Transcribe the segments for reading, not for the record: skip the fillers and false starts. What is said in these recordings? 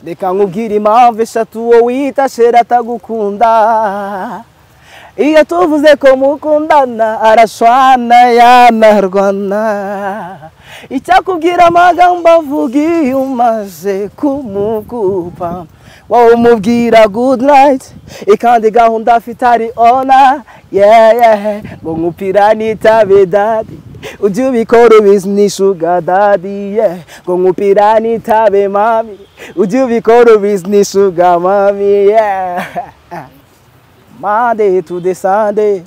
reka nkubwire impamvu eshatu uwo wita sheri atagukunda. Iyo tuvuze ko mukundana arashwana yanarwana. Icyakubwira amagambo avuga iyo umaze kumukupa. Wowe umubwira good night, ikandi gahunda afite ari ona. Ngo nkupira nitabe daddy, ujye ubikora ubizi ni sugar daddy. Ngo nkupira nitabe mami, ujye ubikora ubizi ni sugar mami. Monday to the Sunday,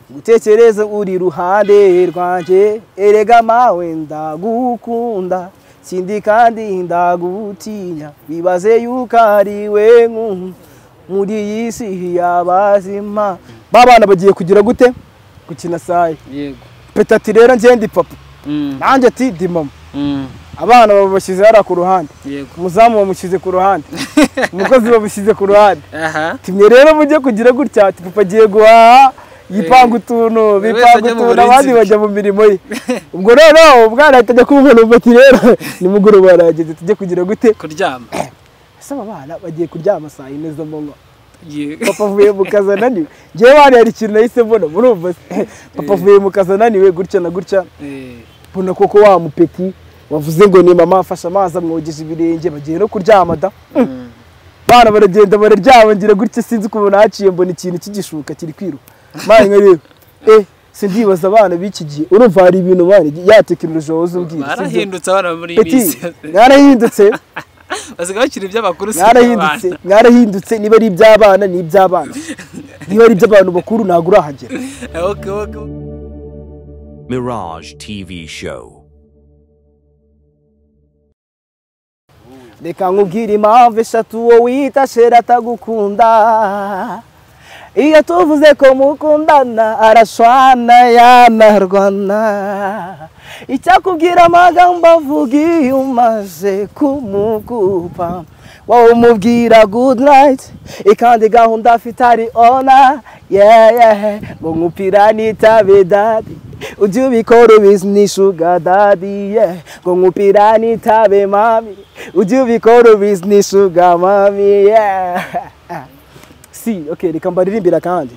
gutekereza uri ruhande rwanje. Erega mawe ndagukunda, sindi kandi ndagutinya. Bibaze yuko ari we muri iyi si y'abazima. Babana bagiye kugira gute? Gukina sayi. Yego. Petati rero nje ndi papa. Nanjye ati ndi mama. Abana babashyize hara ku ruhande. Yego. Umuzamu bamushyize ku ruhande. Umukozi bamushyize ku ruhande. Timwe rero mujye kugira gutya ati papa agiye guhaha yipanga utuntu bipanga utuntu abandi bajya mu mirimo ye. Ubwo rero ubwana atajya kumubona umubati rero nimugoroba barageze tujye kugira gute? Kuryama. Ese abana bagiye kuryama saa 4 z'amanywa. Papa avuye mu kazi ananiwe. Ngewe wari hari ikintu nahise mbona murumva. Papa avuye mu kazi ananiwe gutya na gutya. Mbona koko wa mupeti wavuze ngo ni mama afasha amazi amwogeje ibirenge bagiye no kuryama da. Bana baragenda bararyama ngira gutya sinzi kubona haciye mbona ikintu kigishuka kiri kwiruka. Manye rero sindibaza abana b'iki gihe urumva hari ibintu bari ya tekinoloji wozo ubwira. Barahindutse abana muri iminsi. Narahindutse. Basigaye bakiri iby'abakuru se. Narahindutse niba ari iby'abana ni iby'abana. Niba ari iby'abantu bakuru ntago urahagera. Okay. Mirage TV show. Reka nkubwire impamvu eshatu uwo wita sheri atagukunda. Iyo tuvuze ko mukundana arashwana yanarwana. Icyakubwira amagambo avuga iyo umaze kumukupa. Wowe umubwira good night, ikandi gahunda afite ari ona. Ngo nkupira nitabe daddy, ujye ubikora ubizi ni sugar daddy. Ngo nkupira nitabe mami, ujye ubikora ubizi ni sugar mami. See, okay, reka mbaririmbira kandi.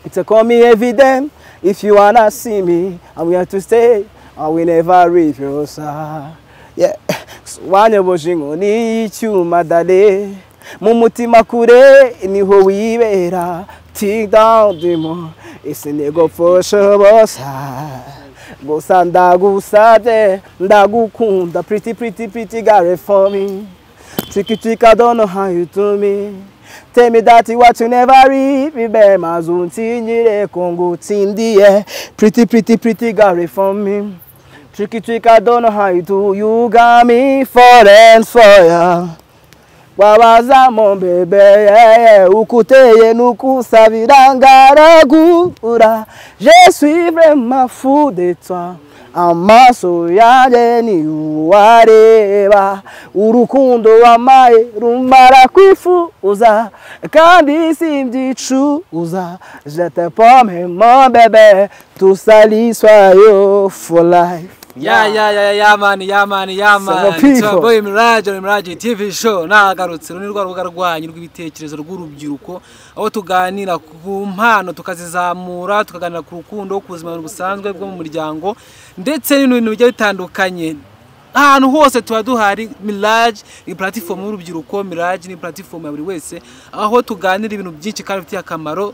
It's a call me every day. If you wanna see me, I'm here to stay. I will never leave your side. Wanyoboje ngo ni icyuma dale. Mu mutima kure niho wibera. Take down the more. Ese nego fosha bosa. Gusa ndagusabye ndagukunda. Pretty girl for me. Tricky, I don't know how you do me. Tell me that what you never read. Be mazuntinyire kongo tindie. Pretty girl for me. Tricky, I don't know how you do. You got me falling for ya. Wabaza mon bébé, ukuteye nukusabira ngaragura. Je suis vraiment fou de toi. Amaso yanjye ni uwareba. Urukundo wamaye rumara kwifuza kandi simbyicuza. Je te promets mon bébé, tout ça l'histoire for life. Yeah, man. It's your boy Mirage TV show. Nagarutse runirwa rubuga rwanyu rw'ibitekerezo rw'urubyiruko aho tuganira ku mpano tukazizamura tukaganira ku rukundo ku buzima busanzwe bwo mu muryango ndetse n'ibintu bijya bitandukanye. Ahantu hose tuba duhari. Mirage ni platform y'urubyiruko. Mirage ni platform ya buri wese aho tuganira ibintu byinshi kandi bifitiye akamaro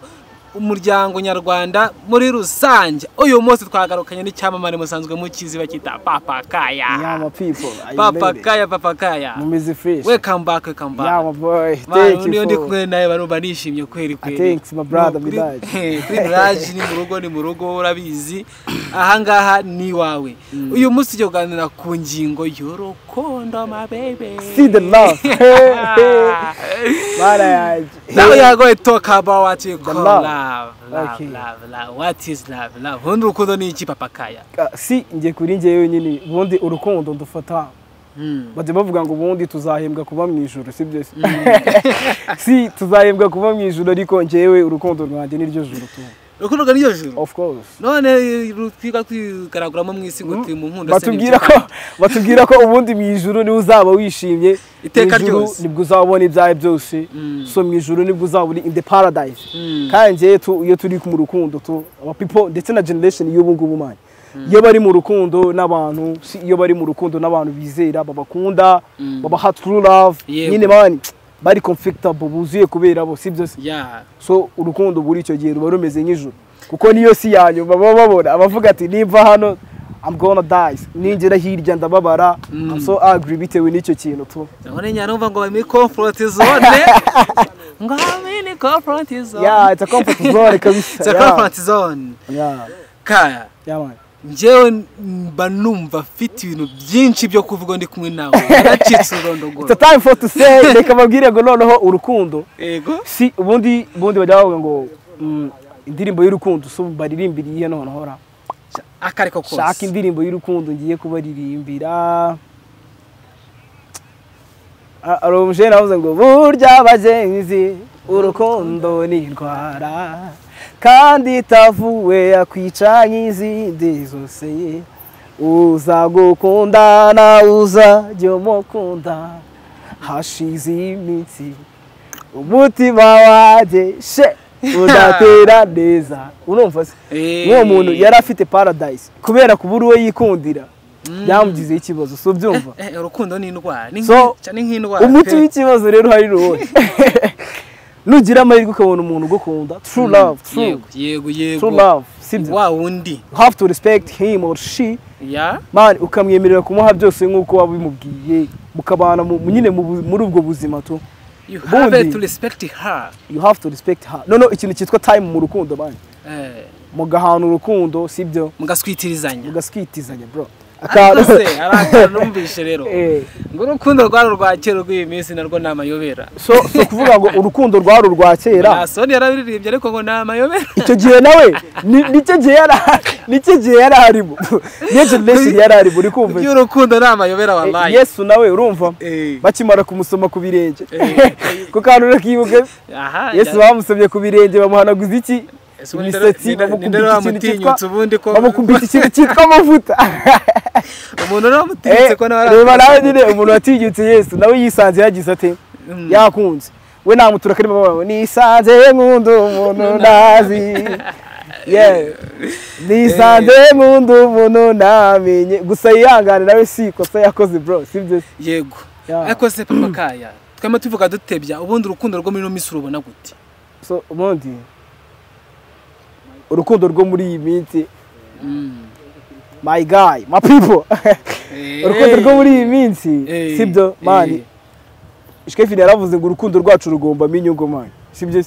umuryango nyarwanda muri rusange. Uyu munsi twagarukanye n'icyamamare musanzwe mukizi bakita Papa Kaya. Yeah, my people. Papa Kaya. Mumizi fresh. Welcome back. Yeah, my boy. Thank you. Ndi kumwe nawe bano banishimye kweri. Thanks my brother Mirage. Mirage ni mu rugo urabizi. Aha ngaha ni wawe. Uyu munsi cyo ganira ku ngingo y'urukundo my baby. See the love. Now we are going to talk about what you call love. What is love? Ubundi urukundo ni iki Papa Kaya? Si ngiye kuri ngewe nyine ubundi urukundo ndufata. Bajye bavuga ngo ubundi tuzahembwa kuba mu ijuru si byo si tuzahembwa kuba mu ijuru ariko ngewe urukundo rwanjye niryo juru tu. urukundo rwa niyo juru of course none twiga kwigaraguramo mu isi ngo turi mu nkunda batubwira ko ubundi mu ijuru ni uzaba wishimye iteka ryose nibwo uzabona ibyawe byose so mu ijuru nibwo uzabona in the paradise kandi iyo turi mu rukundo aba people ndetse na generation y'ubu ngubu manje iyo bari mu rukundo n'abantu iyo bari mu rukundo n'abantu bizera babakunda babaha true love nyine mani bari comfortable buzuye kubera bo sibyo so urukundo buri icyo gihe ruba rumeze nk'ijuru kuko niyo si yanyu baba babona abavuga ati niva hano I'm gonna die ninjira hirya ndababara I'm so angry bitewe n'icyo kintu tu none nyarumva ngo bari comfort zone ngo ni comfort zone it's a comfort zone kabisa it's a comfort zone kaya man njyewe mba numva afite ibintu byinshi byo kuvuga ndi kumwe nawe yaracitse urondogoro it's a time for to say reka babwire ngo noneho urukundo yego si ubundi bajya bavuga ngo indirimbo y'urukundo so baririmbiriye noneho hora akariko kose shaka indirimbo y'urukundo ngiye kubaririmbira aromje navuze ngo burya bagenzi urukundo ni indwara kandi tavuwe yakwica nk'izindi zose uzagukundana uzajya umukunda hashize iminsi umutima waje udatera neza urumva se uwo muntu yari afite paradise kubera kubura uwo yikundira byamugizeho ikibazo so byumva urukundo ni indwara ni nk'indwara umuti w'ikibazo rero hari ruwoye nugira amahirwe ukabona umuntu ugukunda true love true love wa wundi you have to respect him or she man ukamwemerera kumuha byose nk'uko wabimubwiye mukabana nyine muri ubwo buzima tu you have to respect her no ikintu cyitwa time mu rukundo bane mugahana urukundo sibyo mugaswitizanya bro numvise rero ngo urukundo rwari urwa kera rw'iyi minsi narwo ni amayobera so kuvuga ngo urukundo rwari urwa kera Soni yarabiririmbye ariko ngo ni amayobera icyo gihe nawe nicyo gihe yari harimo niyo generation yari harimo uri kumva urukundo ni amayobera wallahi Yesu nawe urumva bakimara kumusoma ku birenge ko kantu urakibuka Yesu bamusomye ku birenge bamuhanaguza iki imisatsi bamukubita ikintu cyitwa amavuta umuntu uramutinyutse ko nawe reba nawe nyine umuntu watinyutse Yesu nawe yisanze yagize ate yakunze we namutura kari mababo nisanze nkunda umuntu ndazi nisanze nkunda umuntu namenye gusa yihangane nawe si kosa yakoze bro sibyo yego ariko se papa kaya twema tuvuga dutebya ubundi urukundo rwo muri no minsi urubona gute so ubundi urukundo rwo muri iyi minsi my guy my people urukundo rwo muri iyi minsi sibyo mani Ishkefini yaravuze ngo urukundo rwacu rugomba inyungu mani sibyo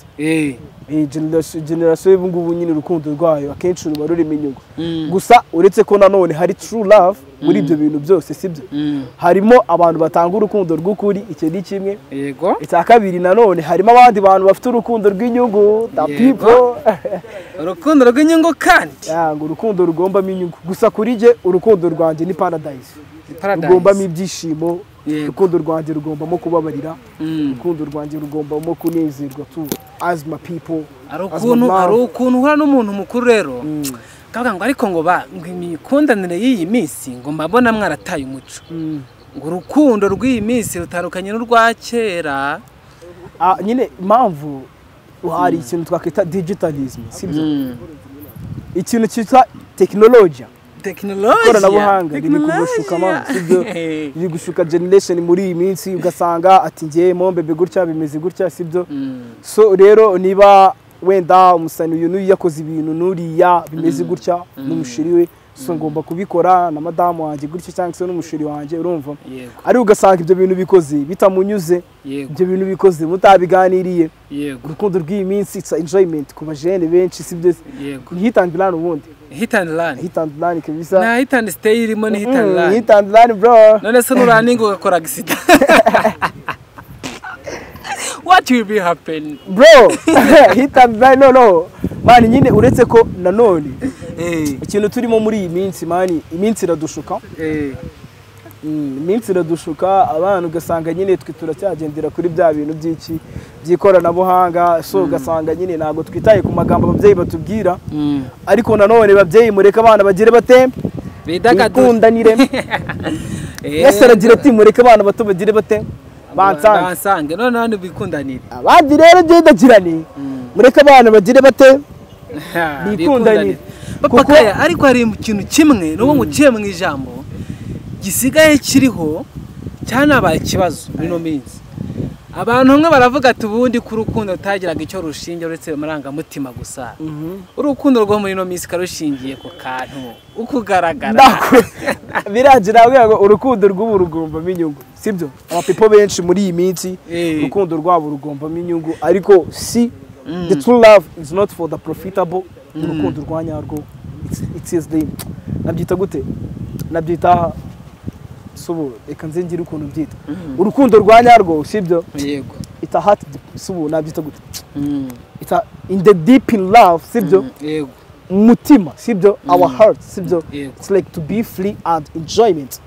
generation y'ubu ngubu nyine urukundo rwayo akenshi ruba rurimo inyungu gusa uretse ko nanone hari true love muri ibyo bintu byose sibyo harimo abantu batanga urukundo rw'ukuri icyo ni kimwe yego icya kabiri nanone harimo abandi bantu bafite urukundo rw'inyungu the people urukundo rw'inyungu kandi ngo urukundo rugombamo inyungu gusa kuri je urukundo rwanjye ni paradise rugombamo ibyishimo urukundo rwanjye rugombamo kubabarira urukundo rwanjye rugombamo kunezerwa tu as my people ari ukuntu uhura n'umuntu mukuru rero kavuga ngo ariko ngo imikundanire y'iyi minsi ngo mbabona mwarataye umuco ngo urukundo rw'iyi minsi rutandukanye n'urwa kera nyine impamvu hari ikintu twakwita digitalism sibyo ikintu cyitwa technology ikoranabuhanga riri kugushuka sibyo riri gushuka generation muri iyi minsi ugasanga ati ngiye mombebe gutya bimeze gutya sibyo so rero niba wenda umusani uyu n'uyu yakoze ibintu n'uriya bimeze gutya n'umushiri we so ngomba kubikora na madamu wanjye gutya cyangwa se n'umushiri wanjye urumva ari ugasanga ibyo bintu bikoze bitamunyuze ibyo bintu bikoze mutabiganiriye urukundo rw'iyi minsi it's enjoyment ku bajene benshi sibyo hit and run ubundi hit and run kabisa na hit and stay irimo ni hit and run bro none se nuraninga ugakora accident what will be happen bro hit and run no mani nyine uretse ko nanone ikintu turimo muri iyi minsi mani iminsi iradushuka iminsi iradushuka abantu ugasanga nyine twe turacyagendera kuri bya bintu by'ikoranabuhanga so ugasanga nyine ntabwo twitaye ku magambo ababyeyi batubwira ariko nanone babyeyi mureke abana bagire bate bikundanire Yesu aragira ati mureke abana bato bagire bate bansange none bikundanire abandi rero byedagirane mureke abana bagire bate bikundanire kuko ariko hari ikintu kimwe n'ubu nguciye mu ijambo gisigaye kiriho cyanabaye ikibazo muri minsi abantu bamwe baravuga ati ubundi ku rukundo rutagiraga icyo rushinge uretse amarangamutima gusa urukundo rwo muri minsi karushingiye ku kantu ukugaragara biragira ngo urukundo rw'ubu rugombamo inyungu sibyo abapipo benshi muri iyi minsi urukundo rwabo rugombamo inyungu ariko si the true love is not for the profitable urukundo rwa nyarwo it is the nabyita gute nabyita subu reka nze ngira ukuntu byita urukundo rwa nyarwo sibyo yego ita heart subu nabyita gute ita in the deep in love sibyo yego mutima sibyo our heart sibyo it's like to be free and enjoyment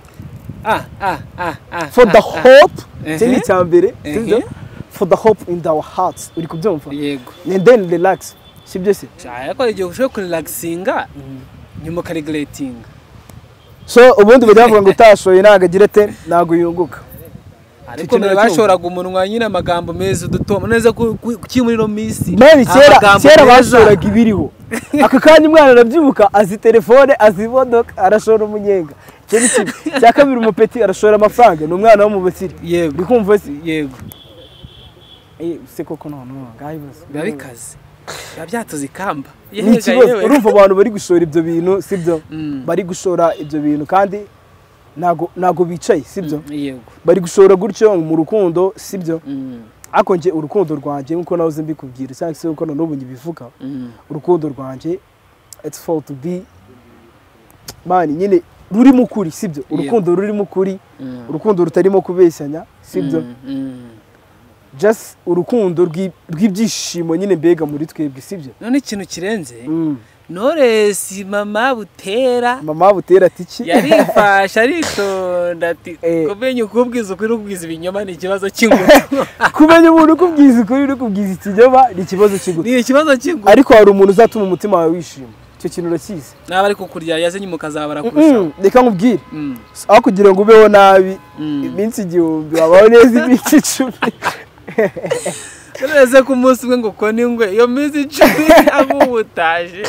for the hope cyane cyambere sibyo for the hope in our hearts uri kubyumva yego and then relax sibyo se cyako igihe ushobora kurelaxinga nyuma karegulatinga so ubundi bavuga ngo utashoye nagagira te nago yunguka ariko bashoraga umunwa nyine amagambo meza udutoma neza kukimuriro misi mari kera bashoraga ibiriho aka kanya umwana arabyibuka azi telefone azi imodoka arashora umunyenga cyo kibi cyakabira umupeti arashora amafaranga n'umwana wo mu basiri yego bikumva se yego se koko none ngayibaza babikaze byatuze ikamba urumva abantu bari gushora ibyo bintu sibyo bari gushora ibyo bintu kandi nago bicaye sibyo yego bari gushora gutyo mu rukundo sibyo ako nje urukundo rwanje nkuko nawe mbikubwira cyangwa se uko n'ubu nyibivuga urukundo rwanje it's for to be mani nyine ruri mu kuri sibyo urukundo ruri mu kuri urukundo rutarimo kubeshyanya sibyo just urukundo rw'ibyishimo nyine mbega muri twebwe sibyo none ikintu kirenze Knowless mama butera tiki yarifasha aritonda ati kumenya ukubwiza ukuri kubwiza ibinyoma ni ikibazo cy'ingutu kumenya umuntu ukubwiza ukuri no kubwiza ikinyoma ni ikibazo cy'ingutu ni ikibazo cy'ingutu ariko hari umuntu uzatuma umutima wawe wishima icyo kintu urakizi naba ariko kurya yazenye mukazabara kurusha reka nkubwire aho kugira ngo ubeho nabi iminsi 1000 wabaho neza iminsi 10 Ureze ku munsi umwe ngo ko ningwe iyo minsi 10 abubutaje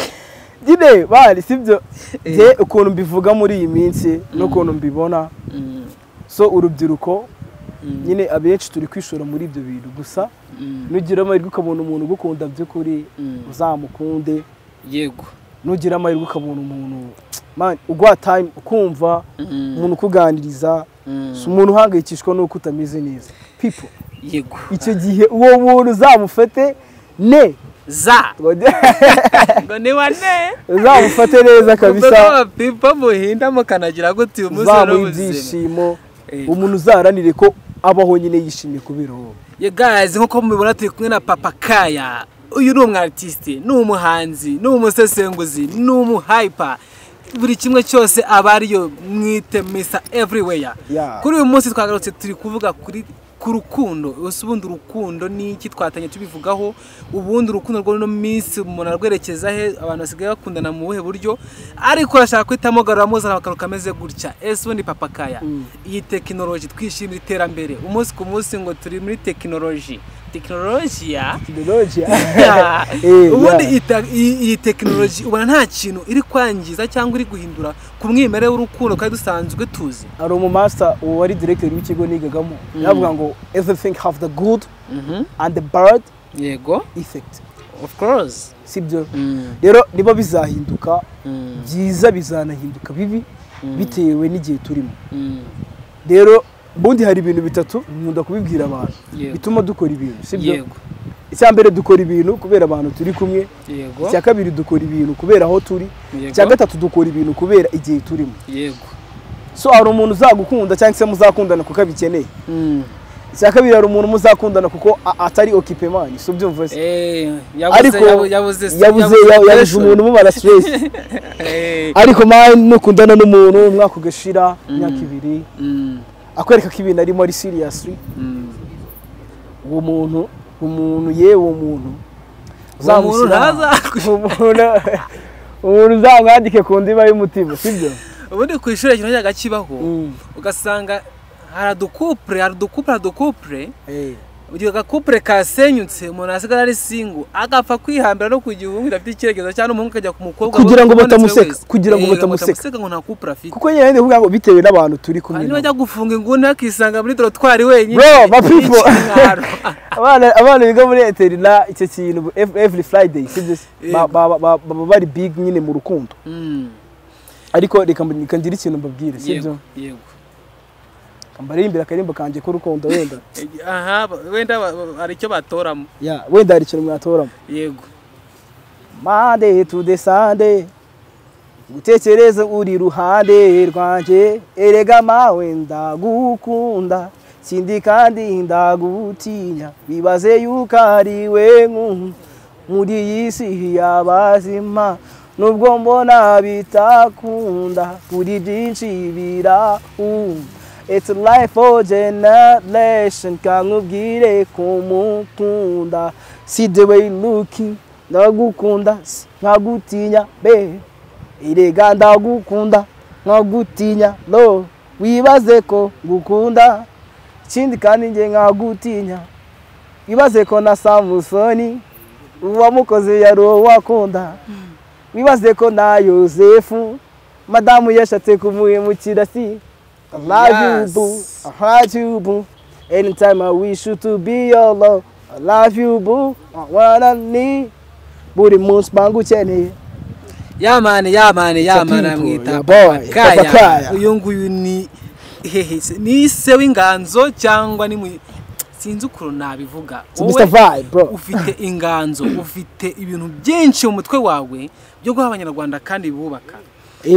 Dine bari sibyo je ukuntu mbivuga muri iyi minsi no kuntu mbibona so urubyiruko nyine abenshi turi kwishora muri ibyo bintu gusa nugira amahirwe ukabona umuntu ugukunda by'ukuri uzamukunde yego nugira amahirwe ukabona umuntu man ugwa time ukumva umuntu kuganiriza so umuntu uhangayikishwa nuko utameze neza people yego icyo gihe uwo muntu uzamufate ne ngo ni wane uzamufate neza kabisa pipa muhinda mukanagira gute umunsi n'ubuzima umuntu uzaranire ko abaho nyine yishimye kubera wowe ye guys nko mubibona turi kumwe na Papa Kaya uyu ni umwartiste ni umuhanzi ni umusesenguzi ni umuhyper buri kimwe cyose abariyo mwite Mr Everywhere kuri uyu munsi twagarutse turi kuvuga kuri ku rukundo ubundi urukundo ni iki twatanye tubivugaho ubundi urukundo rwo no minsi umuntu arwerekeza he abantu basigaye bakundana mu buhe buryo ariko arashaka kwitamo garamuzana bakaro kameze gutya ese ubundi Papa Kaya iyi technology twishimira iterambere umunsi ku munsi ngo turi muri technology ubundi iyi technology ubona nta kintu iri kwangiza cyangwa iri guhindura ku mwimere w'urukundo kandi dusanzwe tuzi ari mu master wari director w'ikigo nigagamo yavuga ngo everything have the good and the bad yego effect of course sibyo rero niba bizahinduka byiza bizanahinduka bibi bitewe n'igihe turimo rero bundi hari ibintu bitatu nkunda kubibwira abantu bituma dukora ibintu sibyo icya mbere dukora ibintu kubera abantu turi kumwe icya kabiri dukora ibintu kubera aho turi icya gatatu dukora ibintu kubera igihe turimo yego so hari umuntu uzagukunda cyangwa se muzakundana kuko abikeneye icya kabiri hari umuntu muzakundana kuko atari occupement so byumva se yabuze umuntu mubara stress ariko man nukundana n'umuntu umwaka ugashira imyaka ibiri akwereka ko ibintu arimo ari seriously uwo muntu umuntu uzamwandike ku ndiba y'umutima sibyo ubundi ku ishuri kintu cyagakibaho ugasanga haradukupre ugiye gakupre kasenyutse umuntu asigara ari single agapfa kwihambira no kugihungu idafite ikirekezo cyane umuhungu kajya ku mukobwa kugira ngo batamuseka ngo nta couple afite kuko nyine kuvuga ngo bitewe n'abantu turi kumwe hanyuma bajya gufunga inguni akisanga muri dorotwari wenyine bro ma people abana biga muri Eterina icyo kintu every Friday sibyo baba bari big nyine mu rukundo ariko reka ngira ikintu mbabwire sibyo yego mbarimbira akarimbo kanje ko rukundo wenda wenda ari cyo batoramo wenda ari cyo mwatoramo yego Monday to the Sunday gutekereza uri ruhande rwanje erega mawe ndagukunda sindi kandi ndagutinya bibaze yuko ari we muri yisi y'abazima nubwo mbona bitakunda kuri byinshi it's a life for generation kankubwire kumukunda see the way looking ndagukunda nkagutinya be erega ndagukunda nkagutinya lo wibaze ko ngukunda ikindi kandi nge nkagutinya wibaze ko na Samusoni uwamukoze yari wakunda wibaze ko na Yosefu madamu yashatse kumuhemukira si I love you boo, I heart you boo. Anytime I wish you to be your love. I love you boo, I wanna need. Buri munsi bangukeneye. Yamani amwita Kaya. Uyu nguyu ni ni se w'inganzo cyangwa ni sinzi ukuru nabivuga. Mr. Vibe bro. Ufite inganzo, ufite ibintu byinshi mu mutwe wawe byo guha abanyarwanda kandi bubaka.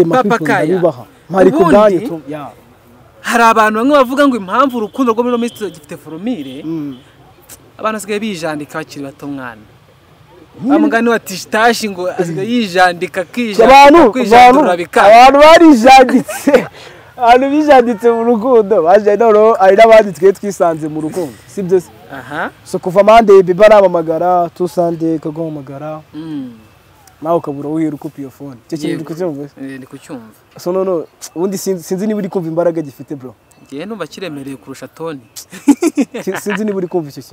Papa Kaya. Mari kubwanyu tu. Hari abantu bamwe bavuga ngo impamvu urukundo rwo muri Mr. gifite formire abantu asigaye bijandika bakiri bato mwana amugani wa tishitashi ngo asigaye yijandika kwijandura bikaba abantu barijanditse abantu bijanditse mu rukundo baje noro ari nabanditswe twisanze mu rukundo sibyo so kuva Monday biba nabamagara tu Sunday kagomagara nawe ukabura uhera uko iyo phone cyo kintu kucyumva ni kucyumva so no ubundi sinzi niba uri kumva imbaraga gifite bro ngiye numva kiremereye kurusha Tony sinzi niba uri kumva icyo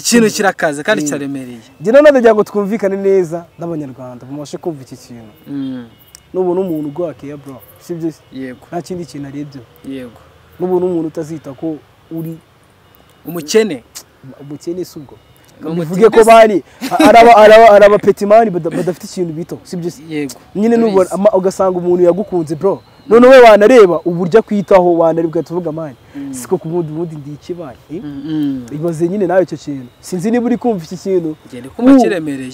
kintu kirakaze kandi cyaremereye ngiye none ndagira ngo twumvikane neza n'abanyarwanda bamashe kumva iki kintu n'ubuntu umuntu ugwakiye bro sibyo yego nta kindi kintu arebye yego n'ubuntu umuntu utazita ko uri umukene subwo bivuge ko bari araba petimani badafite ikintu bito sibyo yego nyine nubona ugasanga umuntu yagukunze bro none we wanareba uburyo kwitaho wanaribwa tuvuga mani siko kubundi ndi ikibaye ibaze nyine nawe icyo kintu sinzi niba uri kumva iki kintu ngende kuma kiremereye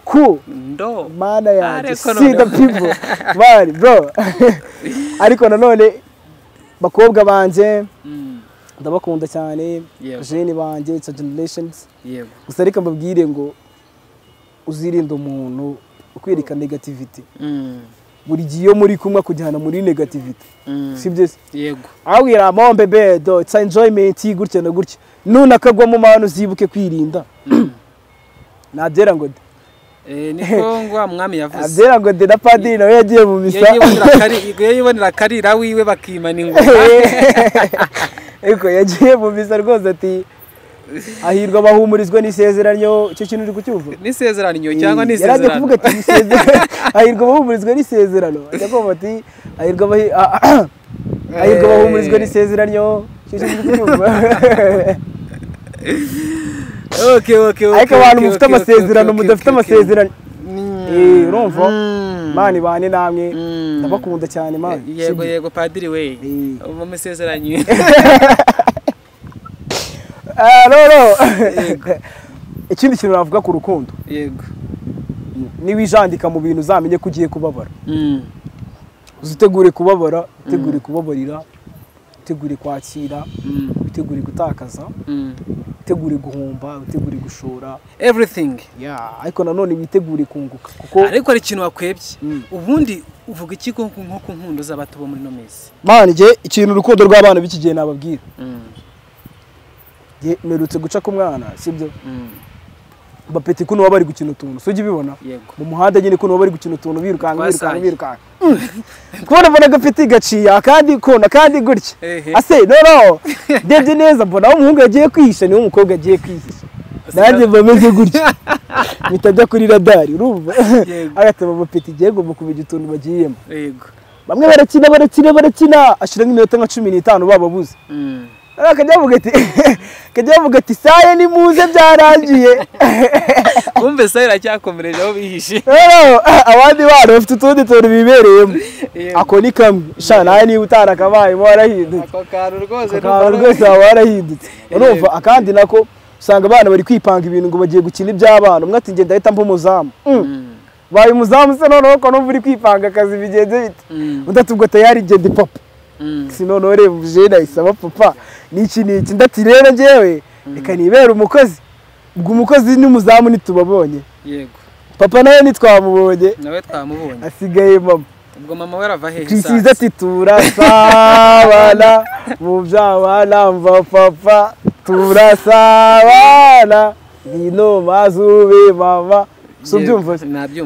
ku ndo mana yaje see the people bari bro ariko nanone bakobwa banje ndabakunda cyane jene banje it's a generations yego gusa reka mbabwire ngo uzirinde umuntu ukwereka negativity buri gihe muri kumwe kujyana muri negativity sibyo yego awira mombe bedo it's enjoyment gutya na gutya none akagwa mu mano zibuke kwirinda nadera ngo niko ngo mwami yavuze adera ngo de na padiri nawe yagiye mu misa yibonera karira wiwe bakimana ingo eko yagiye mu misa rwose ati ahirwa bahumurizwa n'isezerano icyo kintu uri kucyumva n'isezerano cyangwa n'isezerano yaraje kuvuga ati ahirwa bahumurizwa n'isezerano cyangwa ati ahirwa bahumurizwa n'isezerano icyo kintu uri kucyumva okay ariko abantu mufite amasezerano mudafite amasezerano urumva mani bane namwe ndabakunda cyane mani yego padiri we mu masezerano ikindi kintu navuga ku rukundo yego niwijandika mu bintu uzamenye ko ugiye kubabara uzitegure kubabara utegure kubabarira witegure kwakira witegure gutakaza witegure guhomba witegure gushora everything ariko nanone witegure kunguka kuko ariko ari ikintu wakwebye ubundi uvuga iki nko ku nkundo z'abato bo muri no mezi man je ikintu urukundo rw'abana biki gihe nababwira je merutse guca ku mwana sibyo bapeti kuno bari gukina utuntu so bibona mu muhanda nyine kuno bari gukina utuntu birukanga kubona mbona gapeti gaciya kandi kona kandi gutya ase no ndebye neza mbona umuhungu yagiye kwihisha niwe umukobwa agiye kwihisha nanjye bameze gutya mitajya kuri radari urumva agataba bapeti giye gomba kubijya utuntu bagiyemo bamwe barakina ashira nk'iminota nka 15 bababuze kajyavuga ati saye ni muze byarangiye kumbe saye iracyakomereje aho bihishe abandi bana bafite utundi tuntu bibereyemo ako ni kamwe sha naye niba utarakabaye warahindutse ako karu rwose warahindutse urumva akandi nako usanga abana bari kwipanga ibintu ngo bagiye gukina iby'abana umwe ati ngenda ahita mbumuzamu baye umuzamu se noneho ko numva uri kwipanga akazi bigenze bite udatubwo tayari gende papa sinono reba je nayisaba papa niki ndati rero njewe reka nibera umukozi ubwo umukozi n'umuzamu nitubabonye yego papa nawe nitwamubonye asigaye mama ubwo mama werava hehe Krisiza titura sabana mu byabana mva papa turasabana bino mazube mama so byumva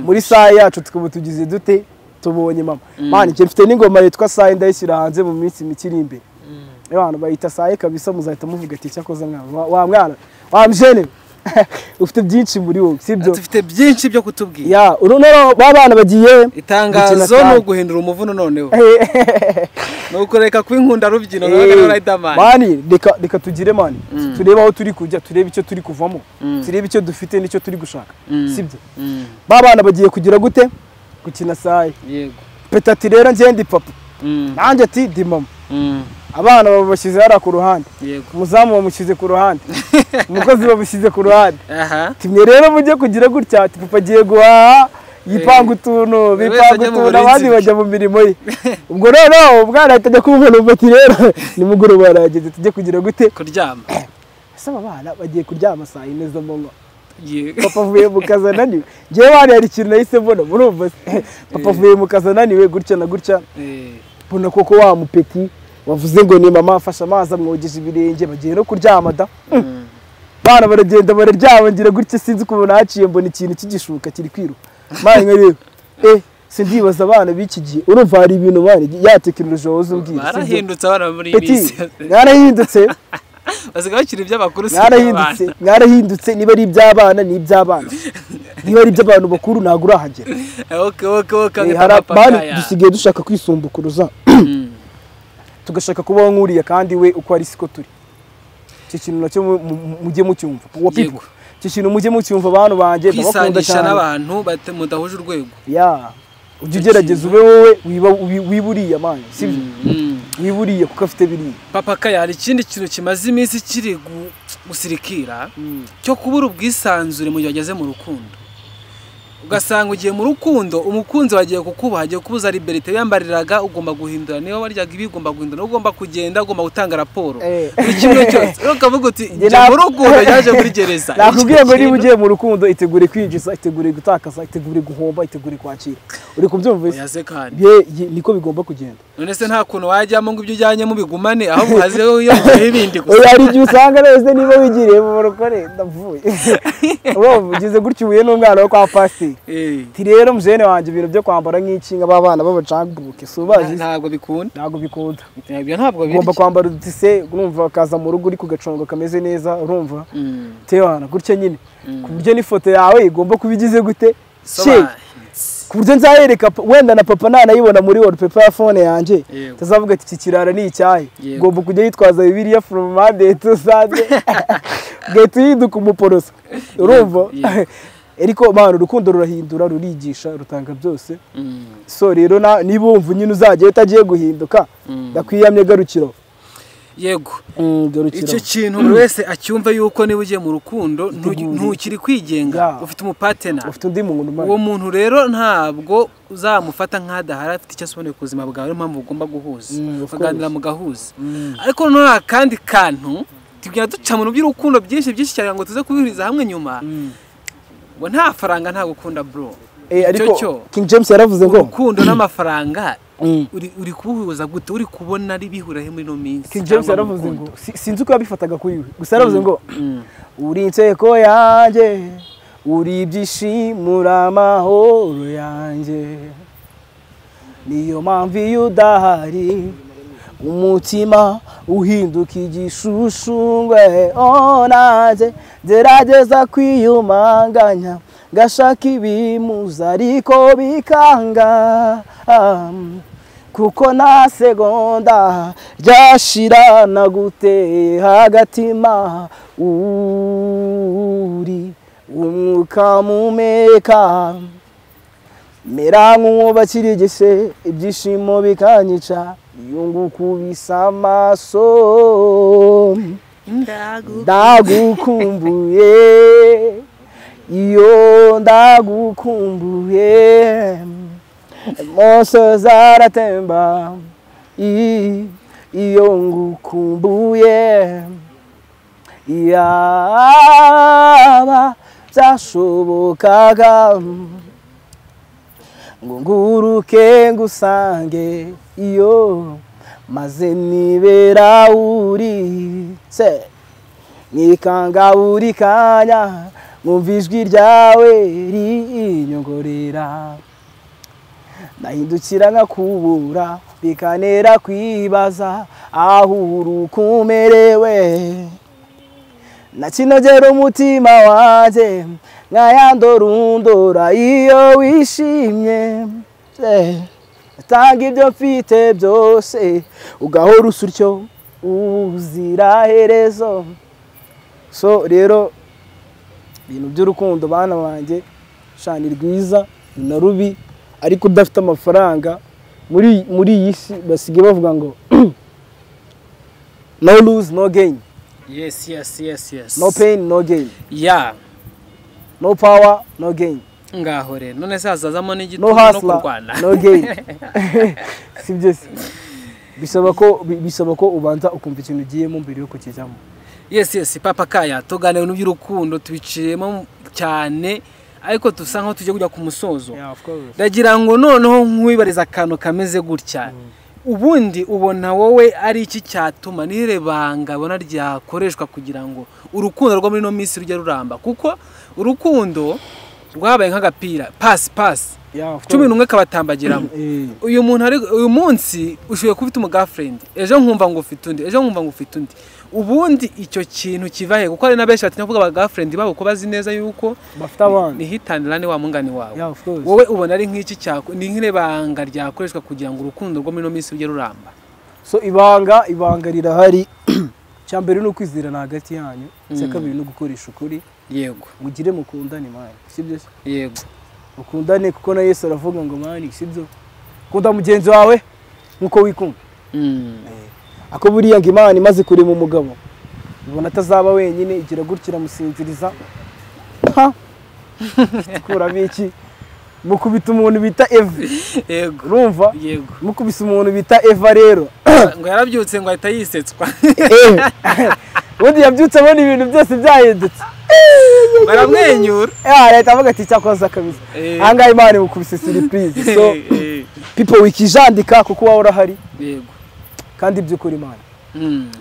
muri saa yacu tukaba tugize dute tubonye mama mani cyo mfite n'ingoma yitwa Saye ndayishyira hanze mu minsi mikiri imbere abantu bayita Saye kabisa muzahita muvuga ati cyakoza wa mwana wa mjene ufite byinshi muri wowe sibyo ufite byinshi byo kutubwira ya urunero babana bagiye itangazo no guhindura umuvuno noneho nuko reka kwinkunda rubyino no Riderman mani reka tugire mani tureba aho turi kujya tureba icyo turi kuvamo tureba icyo dufite n'icyo turi gushaka sibyo babana bagiye kugira gute gukina Saye yego petati rero ngendi papa nanjye ati di mama abana babashyize hara ku ruhande umuzamu bamushyize ku ruhande umukozi bamushyize ku ruhande timwe rero mujye kugira gutya ati papa agiye guhaha yipanga utuntu bipanga utuntu abandi bajya mu mirimo ye ubwo rero ubwana atajya kumubona umati rero nimugoroba barageze tujye kugira gute kuryama ese abana bagiye kuryama saa 4 z'amanywa papa vuye mu kazi ananiwe ngewe wari hari ikintu nahise mbona murumva papa vuye mu kazi ananiwe gutya na gutya mbona koko wa mupeti wavuze ngo ni mama afasha amazi amwogeje ibirenge bagiye no kuryama da bana baragenda bararyama ngira gutya sinzi kubona haciye mbona ikintu kigishuka kiri kwiruka mani nkareba sindibaza abana b'iki gihe urumva hari ibintu bari ya tekinoloji wazo umbwira barahindutse abana muri bisi yarahindutse basigaye bakiri iby'abakuru mwarahindutse niba ari iby'abana ni iby'abana niba ari iby'abantu bakuru ntago urahagera okay dusigaye dushaka kwisumbukuruza tugashaka kubaho nkuriya kandi we uko ari siko turi icyo kintu nacyo mujye mucyumva icyo kintu mujye mucyumva abantu banjye bakunda cyane n'abantu mudahuje urwego ujye ugerageza ube wowe wiburiye amanye sibyo wiburiye kuko afite biriya papa Kaya hari ikindi kintu kimaze iminsi kiri gusirikira cyo kubura ubwisanzure mu gihe ageze mu rukundo ugasanga ugiye mu rukundo umukunzi wagiye kukubaha agiye kubuza liberté yambariraga ugomba guhindura niba waryaga ibigomba guhindura ugomba kugenda ugomba gutanga raporo buri kimwe cyose ukavuga uti njye mu rukundo yaje muri gereza nakubwiye ngo niba ugiye mu rukundo itegure kwinjiza itegure gutakaza itegure guhomba itegure kwakira uri kubyumva yaze kandi niko bigomba kugenda none se nta kuntu wajyamo ngo ibyo ujyanye mu bigumane ahubwo hazeho iyo ibindi gusa hari igihe usanga neza niba wigiriye mu rukore ndavuye wowe ugize gutyo ubuye n'umwana wo kwa pasi ti rero mjene wanje ibintu byo kwambara nk'ikinga babana babacagbuke subazi ntabwo bikunda ibyo ntabwo biri ugomba kwambara udutise urumva kaza mu rugo uri kugacongo kameze neza urumva tewana gutya nyine ku buryo n'ifoto yawe igomba kubigize gute ku buryo nzayereka wenda na papa nanayibona muri wallpaper ya phone yanjye tazavuga ati iki kirara ni icyayi ngomba kujya yitwaza Bibiliya from Monday to Sunday getu yiduka umuporosa urumva ariko mana urukundo rurahindura rurigisha rutanga byose so rero niba wumva nyine uzagiye utagiye guhinduka ndakwiyamye garukiro yego icyo kintu buri wese acyumva yuko niba ugiye mu rukundo ntukiri kwigenga ufite umupatena ufite undi muntu uwo muntu rero ntabwo uzamufata nk'adahari afite icyo asobanuye ku buzima bwawe niyo mpamvu ugomba guhuza ukaganira mugahuza ariko nta kandi kantu tugenda duca mu by'urukundo byinshi cyane ngo tuze kubihuriza hamwe nyuma ngo nta faranga nta gukunda bro ariko King James yaravuze ngo urukundo n'amafaranga uri kubuhuza gute uri kubona ari bihura he muri no minsi King James yaravuze ngo sinzi uko yabifataga kuri we gusa yaravuze ngo uri inseko yanjye uri ibyishimura amahoro yanjye niyo mpamvu iyo udahari umutima uhinduka igishushushungwe nanjye gerageza kwiyumanganya ngashaka ibimuza ariko bikanga kuko nta segonda ryashira naguteye hagatima uri umwuka mumeka mera nk'uwubakirigise ibyishimo bikanyica iyo ngukubisa amaso ndagukumbuye iyo ndagukumbuye moso zaratemba iyo ngukumbuye yaba byashobokaga ngo nguruke ngusange iyo maze nibera uri se nikanga buri kanya mwumva ijwi ryawe rinyongorera nahindukira nkakubura bikanera kwibaza aho urukumerewe nakinogera umutima wanjye nkayandorundora iyo wishimye tanga ibyo mfite byose ugahora usutyo ubuziraherezo so rero ibintu by'urukundo bana banjye shani rwiza na rubi ariko udafite amafaranga muri iyi si basigaye bavuga ngo no lose no gain. Yes. No pain no gain. Yeah. No power no gain. Ngaho rero none sazazamo n'igitugu no kurwana no gain. Sibyo bisaba ko ubanza ukumva ikintu ugiyemo mbere yo kukijamo. Yes Papa Kaya tuganira n'uby'urukundo tubiciyemo cyane ariko tusa nko tujye kujya ku musozo. Ndagira ngo noneho nkwibariza akantu kameze gutya. Ubundi ubona wowe ari iki cyatuma nire banga bona ryakoreshwa kugira ngo urukundo rwo muri no minsi rujya ruramba kuko urukundo rwabaye nk'agapira pass 11 kabatambagiramo uyu muntu ari uyu munsi ushoboye kubita umugirlfriend ejo nkumva ngo ufite undi ubundi icyo kintu kivahe kuko ari nabeshi batinya kuvuga abagirlfriend babo ko bazi neza yuko bafite abana ni hitanirane wa mungani wawe wowe ubona ari nk'iki cyako ni nkire banga ryakoreshwa kugira ngo urukundo rwo muri no minsi rujye ruramba so ibanga rirahari cyambere no kwizirana hagati yanyu cyakabiri no gukoresha ukuri yego mugire mukundane mani sibyo yego mukundane kuko na Yesu aravuga ngo mani sibyo kunda mugenzi wawe nkuko wikunda ako buriya ngo Imana imaze kuri mu mugabo ubona atazaba wenyine igira gutya musinziriza kura biki mukubita umuntu bita Eva yego urumva yego mukubisa umuntu bita Eva rero ngo yarabyutse ngo ahita yisetswa undi yabyutse abona ibintu byose byahindutse baramwenyura leta avuga ati cyakoza kabisa ahangaha Imana mukubise surprise so people wikijandika kuko wawe urahari yego kandi by'ukuri Imana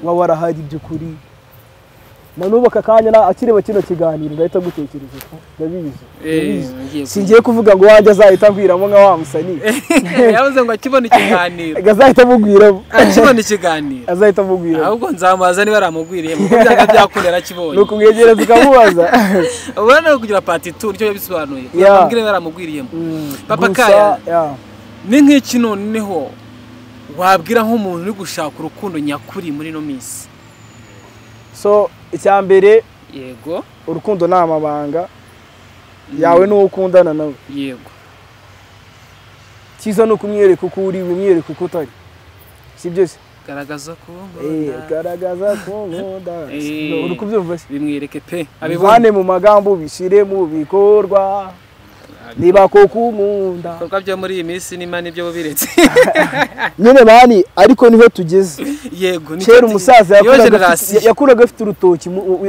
wawe warahari by'ukuri manubaka kanya akireba kino kiganiro ndahita gutekereza ko ndabizi singiye kuvuga ngo wanje azahita ngwiramo nka wa musani yavuze ngo akibona ikiganiro azahita mugwiramo akibona ikiganiro azahita mugwiramo ahubwo nzamubaza niba aramugwiriye kuko byanga byakundera kibonye nuko mwegereza ukamubaza ubona kugira party tour cyo yabisobanuye kugira baramugwiriyemo Papa Kaya ni nk'iki noneho wabwira nk'umuntu uri gushaka urukundo nyakuri muri no minsi so icyambere yego urukundo n'amabanga yawe no ukundana nawe yego kiza no kumwereka uko uri umwereka uko utari sibyo se garagaza ko nkunda garagaza ko nkunda uri kubyumva bimwereke pe abivane mu magambo bishire mu bikorwa niba koko nkunda bikorwa byo muri iyi minsi n'imana ibyo biretse nyine bani ariko niho tugeze yego kera umusaza yakuraga afite urutoki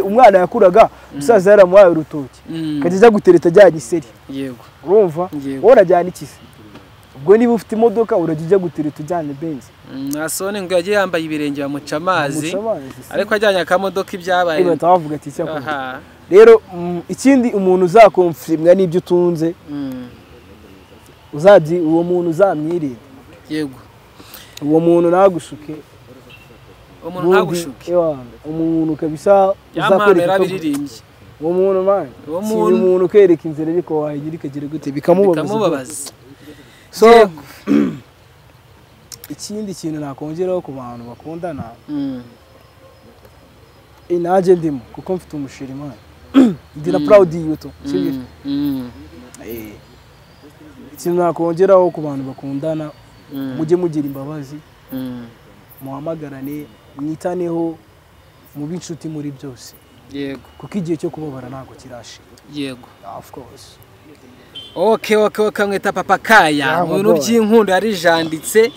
umwana yakuraga umusaza yaramuhaye urutoki kajya gutereta ajyanye iseri yego urumva urajyana ikize ubwo niba ufite imodoka urajya gutereta ujyanye benzi nasone ngo yagiye yambaye ibirenge bamuca amazi ariko ajyanye akamodoka ibyabaye batavuga ati cyakora rero ikindi umuntu uzakonfirmwa n'ibyo utunze uzadi uwo muntu uzamwirinde yego uwo muntu nagushuke umuntu kabisa uzakwereka biririmbye uwo muntu man si umuntu kereka inzira ariko wahigira ikagire gute bikamubabaza so ikindi kintu nakongeraho ku bantu bakundana inaje ndimo kuko mfite umushiri man ndina proud y'uto sibyo ikintu nakongeraho ku bantu bakundana mujye mugira imbabazi muhamagarane mwitaneho mu b'inshuti muri byose yego kuko igihe cyo kubabara ntago kirashira yego of course okay mwita Papa Kaya mu bintu by'inkundo yarijanditse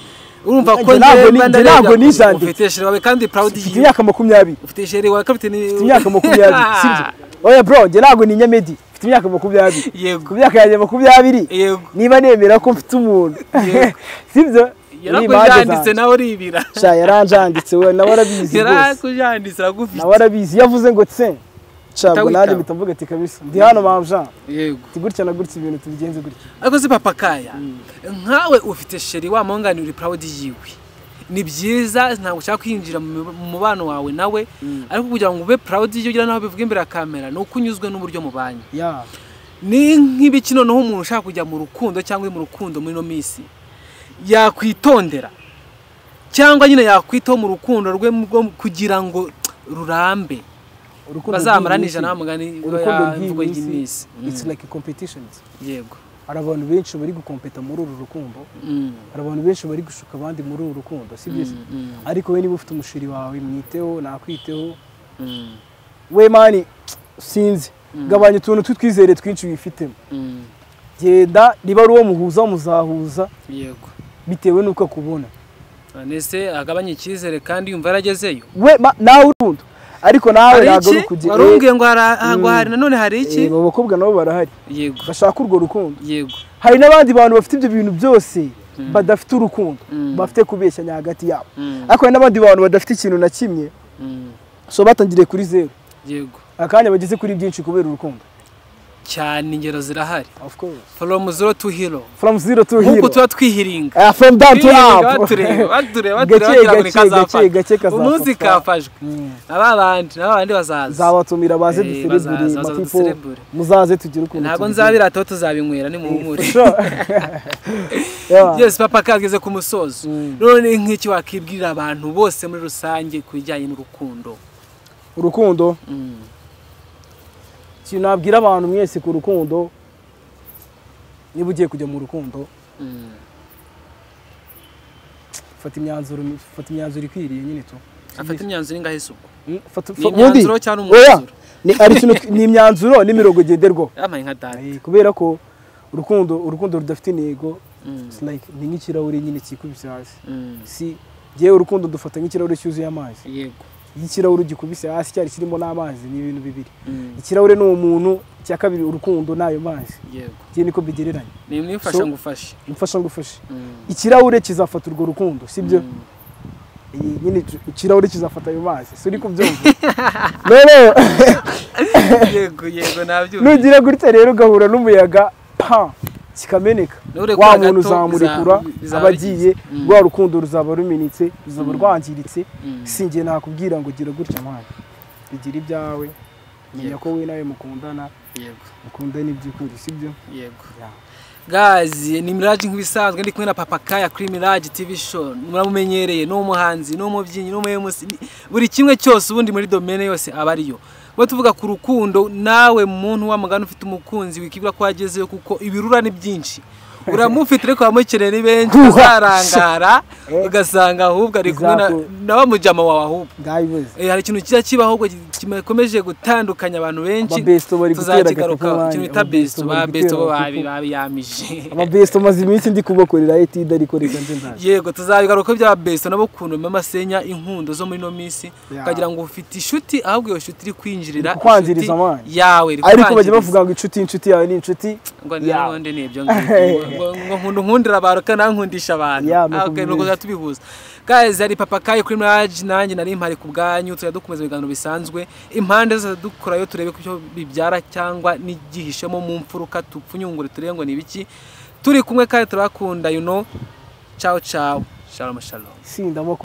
urumva ko ntabwo nijanditse ufite sheri wawe kandi proud y'uko imyaka 20 ufite sheri wawe kandi imyaka 20 sibyo oya bro nge ntabwo ni nyamedi mfite imyaka 20 yego ku myaka yanjye 20 yego niba nemera ko mfite umuntu sibyo yarakujanditse nawe uribira sha yaranjanditse we nawe arabizi yarakujanditse agufite nawe arabizi yavuze ngo tse chabwo naje bitamvuga ati kabisa ndi hano mamja yego tigurya na gutya ibintu tubigenze gutya ariko si Papa Kaya nkawe ufite sheri wa mongani uri proud yiwe ni byiza ntabwo ushaka kwinjira mu mubano wawe nawe ariko kugira ngo ube proud y'ugira naho bivuga imbere ya kamera no kunyuzwe n'uburyo mubanye ni nk'ibikino naho umuntu ushaka kujya mu rukundo cyangwa mu rukundo muri no misi yakwitondera cyangwa nyine yakwitaho mu rukundo rwe kugira ngo rurambe bazamaranije na mugani urukundo y'imisi it's like a competition yego hari abantu benshi bari gukompeta muri uru rukundo hari abantu benshi bari gushuka abandi muri uru rukundo si byiza ariko we niba ufite umushiri wawe mwiteho nakwiteho we mani sinzi gabanya utuntu twitwizere twinshi wifitemo genda niba ari uwo muhuza muzahuza yego bitewe nuko akubona nese agabanya icyizere kandi yumva yaragezeyo we nawe urukundo ariko nawe nagaru kugira warumbwiye ngo hari nanone hari iki abakobwa nabo barahari yego bashaka urwo rukundo yego hari nabandi bantu bafite ibyo bintu byose badafite urukundo bafite kubeshyanya hagati yabo ariko hari nabandi bantu badafite ikintu na kimwe so batangiriye kuri 0 yego akanya bageze kuri byinshi kubera urukundo cyane ingero zirahari of course from 0 to hero nkuko tuba twihiringa from down to up batureba gake umunsi kafajwe abandi bazaza zabatumira baze duserebure muzaze tugire ukuntu ntabwo nzabira to tuzabinywera ni muhumure yes Papa kageze ku musozo none nk'iki wakibwira abantu bose muri rusange kujyanye n'urukundo sinabwira abantu mwese ku rukundo niba ugiye kujya mu rukundo fata imyanzuro ikwiriye nyine to afata imyanzuro ingahe suko imyanzuro cyane umwanzuro ni imyanzuro n'imirongo genderwaho kubera ko urukundo rudafite intego ni nk'ikirahure nyine kikubise hasi si ngewe urukundo dufata nk'ikirahure cyuzuye amazi yego ikirahure ugikubise hasi cyari kirimo n'amazi ni ibintu bibiri ikirahure ni umuntu cya kabiri urukundo nayo mazi yego giye niko bigereranye ni mwifasha ngufashe ikirahure kizafata urwo rukundo sibyo nyine ikirahure kizafata ayo mazi so uri kubyumva yego nabyo nugira gutya rero ugahura n'umuyaga kikameneka wa muntu uzamurekura abagiye rwa rukundo ruzaba ruminitse ruzaba rwangiritse singiye nakubwira ngo gira gutya mwana bigira ibyawe menya ko we nawe mukundana mukundana iby'ukuri sibyo gazi ni Mirage nk'ibisanzwe ndi kumwe na Papa Kaya kuri Mirage TV show muramumenyereye no umuhanzi no umubyinnyi no umuyobozi buri kimwe cyose ubundi muri domaine yose abariyo bo tuvuga ku rukundo nawe muntu wa mugana ufite umukunzi wikibwa ko agezeyo kuko ibirura ni byinshi uramufite ariko wamukeneye ni benshi uzarangara ugasanga ahubwo ari kumwe na wa mujama wawe ahubwo hari ikintu kiza kibaho ahubwo kimekomeje gutandukanya abantu benshi tuzakigaruka ikintu bita besto ba besto babiyamije aba besto maze iminsi ndi kubakorera etide ariko reka nje ntaje yego tuzabigaruka bya besto nabo kuntu mama senya inkundo zo muri no misi ukagira ngo ufite inshuti ahubwo iyo nshuti iri kwinjirira kwanziriza amani yawe ariko baje bavuga ngo inshuti yawe ni inshuti ngo n'ubundi nibyo ngo nkundira abantu kandi nankundisha abantu okay nuko zatubihuza guys ari papa Kai kuri Mirage nanjye nari impari ku bwanyu tuyadukomeza ibiganiro bisanzwe impande zose dukora yo turebe ko bibyara cyangwa nigihishemo mu mfuruka tupfunyungure turebe ngo nibiki turi kumwe kandi turakunda ciao ciao shalom shalom sindamo